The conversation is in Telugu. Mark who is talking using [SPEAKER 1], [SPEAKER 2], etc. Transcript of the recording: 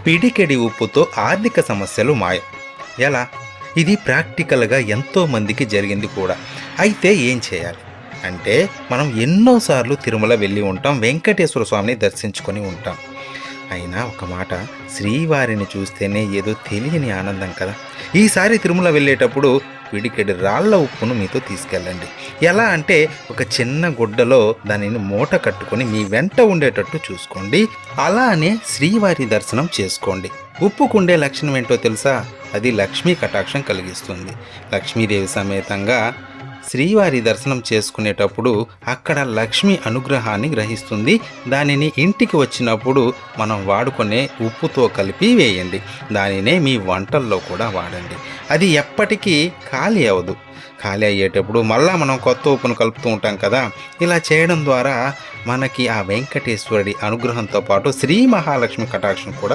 [SPEAKER 1] పిడికెడి ఉప్పుతో ఆర్థిక సమస్యలు మాయం. ఎలా? ఇది ప్రాక్టికల్‌గా ఎంతోమందికి జరిగింది కూడా. అయితే ఏం చేయాలి? అంటే మనం ఎన్నోసార్లు తిరుమల వెళ్ళి ఉంటాం. వెంకటేశ్వర స్వామిని దర్శించుకొని ఉంటాం. అయినా ఒక మాట, శ్రీవారిని చూస్తేనే ఏదో తెలియని ఆనందం కదా! ఈసారి తిరుమల వెళ్ళేటప్పుడు పిడికెడు రాళ్ళ ఉప్పును మీతో తీసుకెళ్ళండి. ఎలా అంటే ఒక చిన్న గుడ్డలో దానిని మూట కట్టుకొని మీ వెంట ఉండేటట్టు చూసుకోండి. అలానే శ్రీవారి దర్శనం చేసుకోండి. ఉప్పుకుండే లక్షణం ఏంటో తెలుసా? అది లక్ష్మీ కటాక్షం కలిగిస్తుంది. లక్ష్మీదేవి సమేతంగా శ్రీవారి దర్శనం చేసుకునేటప్పుడు అక్కడ లక్ష్మి అనుగ్రహాన్ని గ్రహిస్తుంది. దానిని ఇంటికి వచ్చినప్పుడు మనం వాడుకునే ఉప్పుతో కలిపి వేయండి. దానినే మీ వంటల్లో కూడా వాడండి. అది ఎప్పటికీ ఖాళీ అవ్వదు. ఖాళీ అయ్యేటప్పుడు మళ్ళా మనం కొత్త ఉప్పును కలుపుతూ ఉంటాం కదా! ఇలా చేయడం ద్వారా మనకి ఆ వెంకటేశ్వరుడి అనుగ్రహంతో పాటు శ్రీ మహాలక్ష్మి కటాక్షం కూడా